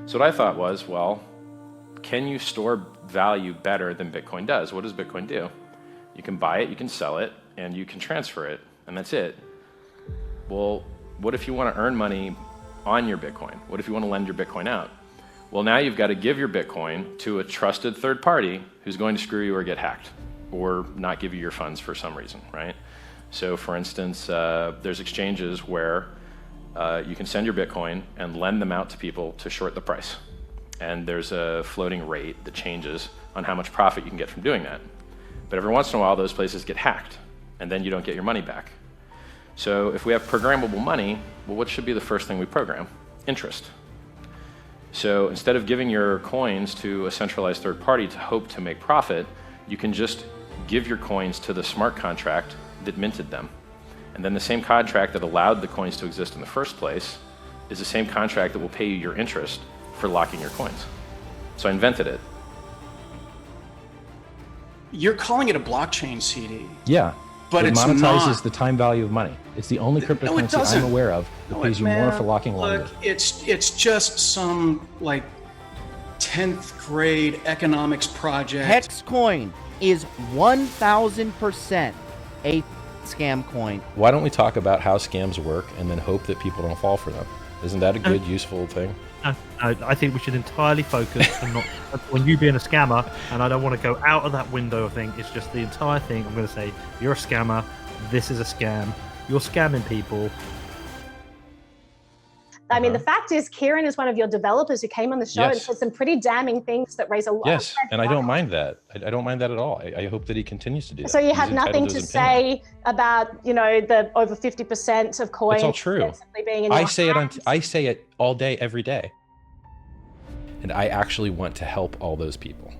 So what I thought was, well, can you store value better than Bitcoin does? What does Bitcoin do? You can buy it, you can sell it, and you can transfer it, and that's it. Well, what if you want to earn money on your Bitcoin? What if you want to lend your Bitcoin out? Well, now you've got to give your Bitcoin to a trusted third party who's going to screw you or get hacked or not give you your funds for some reason, right? So for instance, there's exchanges where you can send your Bitcoin and lend them out to people to short the price. And there's a floating rate that changes on how much profit you can get from doing that. But every once in a while, those places get hacked, and then you don't get your money back. So if we have programmable money, well, what should be the first thing we program? Interest. So instead of giving your coins to a centralized third party to hope to make profit, you can just give your coins to the smart contract that minted them. And then the same contract that allowed the coins to exist in the first place is the same contract that will pay you your interest for locking your coins. So I invented it. You're calling it a blockchain, CD. Yeah. But it it's monetizes not. the time value of money. It's the only cryptocurrency I'm aware of that pays you more for locking longer. Look, it's just some like 10th grade economics project. Hex coin is 1,000% a scam coin. Why don't we talk about how scams work and then hope that people don't fall for them? Isn't that a good, useful thing? I think we should entirely focus on not on you being a scammer, and I don't want to go out of that window of thing. It's just the entire thing. I'm going to say, you're a scammer, this is a scam, you're scamming people. I mean, the fact is, Kieran is one of your developers who came on the show and said some pretty damning things that raise a lot of red and I flags. don't mind that. I don't mind that at all. I hope that he continues to do that. So you He's have nothing entitled to his opinion. say about, you know, the over 50% of coins. It's all true. Being in I your say hands. I say it all day, every day. And I actually want to help all those people.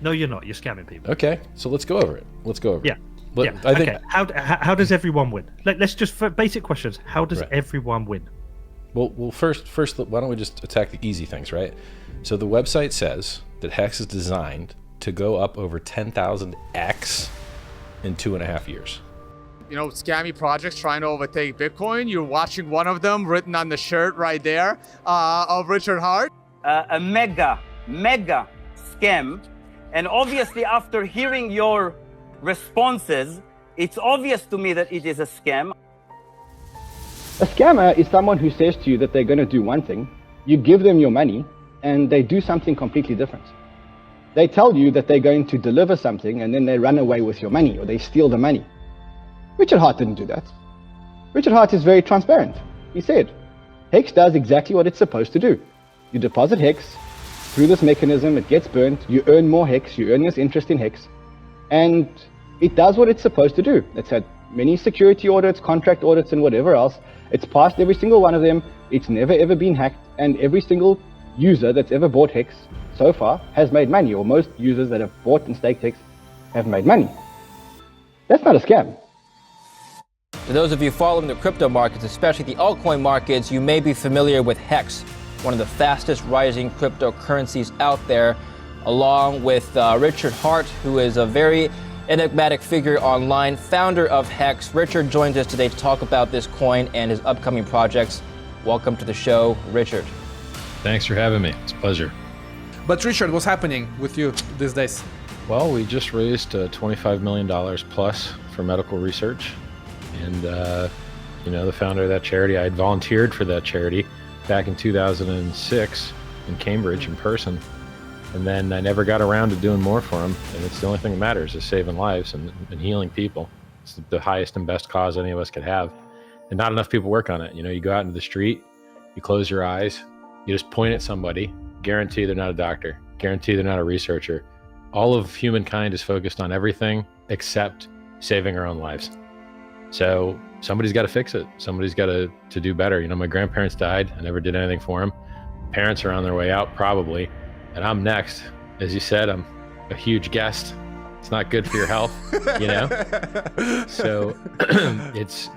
No, you're not. You're scamming people. Okay, so let's go over it. Let's go over it. Yeah. I think, okay. How does everyone win? Let's just, for basic questions, how does Right. everyone win? Well, first, why don't we just attack the easy things, right? So the website says that Hex is designed to go up over 10,000x in 2.5 years. You know, scammy projects trying to overtake Bitcoin. You're watching one of them written on the shirt right there of Richard Hart. A mega scam. And obviously, after hearing your responses, it's obvious to me that it is a scam. A scammer is someone who says to you that they're going to do one thing, you give them your money, and they do something completely different. They tell you that they're going to deliver something, and then they run away with your money, or they steal the money. Richard Hart didn't do that. Richard Hart is very transparent. He said, Hex does exactly what it's supposed to do. You deposit Hex, through this mechanism, it gets burnt, you earn more Hex, you earn this interest in Hex, and it does what it's supposed to do. It's had many security audits, contract audits, and whatever else. It's passed every single one of them. It's never ever been hacked, and every single user that's ever bought Hex so far has made money, or most users that have bought and staked Hex have made money. That's not a scam. To those of you following the crypto markets, especially the altcoin markets, you may be familiar with Hex, one of the fastest rising cryptocurrencies out there, along with Richard Hart, who is a very enigmatic figure online, founder of Hex. Richard joins us today to talk about this coin and his upcoming projects. Welcome to the show, Richard. Thanks for having me. It's a pleasure. But Richard, what's happening with you these days? Well, we just raised $25 million plus for medical research. And, you know, the founder of that charity, I had volunteered for that charity back in 2006 in Cambridge in person. And then I never got around to doing more for them. And it's the only thing that matters is saving lives and healing people. It's the highest and best cause any of us could have. And not enough people work on it. You know, you go out into the street, you close your eyes, you just point at somebody, guarantee they're not a doctor, guarantee they're not a researcher. All of humankind is focused on everything except saving our own lives. So somebody's got to fix it. Somebody's got to do better. You know, my grandparents died. I never did anything for them. Parents are on their way out probably. And I'm next. As you said, I'm a huge guest. It's not good for your health, you know? So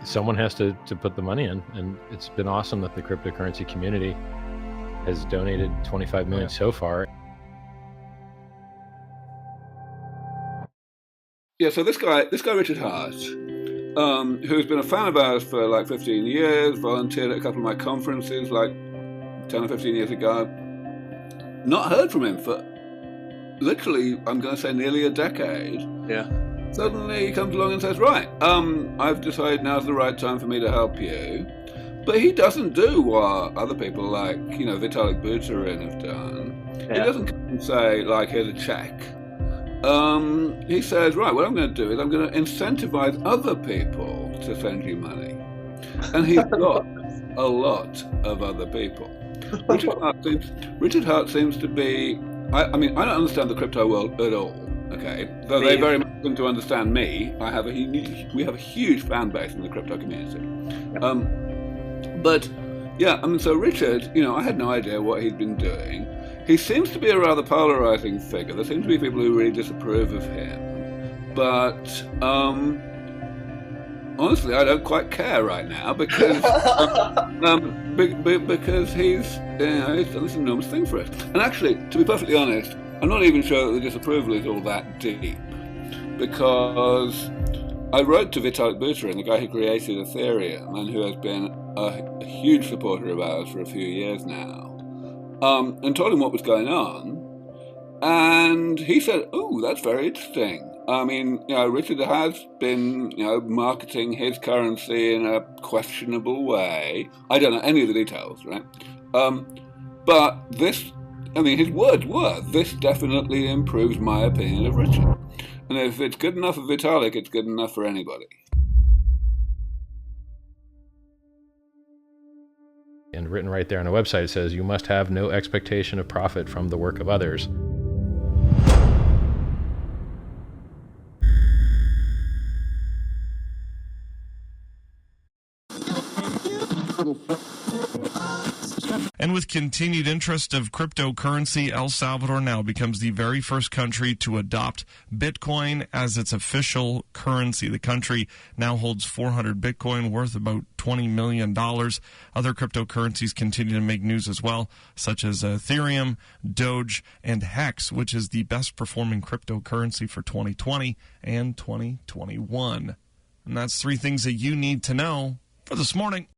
someone has to put the money in. And it's been awesome that the cryptocurrency community has donated 25 million so far. Yeah, so this guy Richard Hart, who's been a fan of ours for like 15 years, volunteered at a couple of my conferences like 10 or 15 years ago. not heard from him for literally, I'm going to say nearly a decade. Yeah. Suddenly he comes along and says, right, I've decided now's the right time for me to help you. But he doesn't do what other people like, Vitalik Buterin have done. Yeah. He doesn't come and say, like, here's a check. He says, right, what I'm going to do is I'm going to incentivize other people to send you money. And he's got a lot of other people. Richard Hart seems to be, I don't understand the crypto world at all, okay? Though they very much seem to understand me. We have a huge fan base in the crypto community. But yeah, so Richard, I had no idea what he'd been doing. He seems to be a rather polarizing figure. There seem to be people who really disapprove of him. But honestly, I don't quite care right now because because he's done this enormous thing for us. And actually, to be perfectly honest, I'm not even sure that the disapproval is all that deep, because I wrote to Vitalik Buterin, the guy who created Ethereum and who has been a huge supporter of ours for a few years now, and told him what was going on, and he said, "Oh, that's very interesting. Richard has been, marketing his currency in a questionable way. I don't know any of the details, right? But this, his words were, this definitely improves my opinion of Richard. And if it's good enough for Vitalik, it's good enough for anybody." And written right there on the website, it says, you must have no expectation of profit from the work of others. And with continued interest of cryptocurrency, El Salvador now becomes the very first country to adopt Bitcoin as its official currency. The country now holds 400 Bitcoin, worth about $20 million. Other cryptocurrencies continue to make news as well, such as Ethereum, Doge, and Hex, which is the best performing cryptocurrency for 2020 and 2021. And that's 3 things that you need to know for this morning.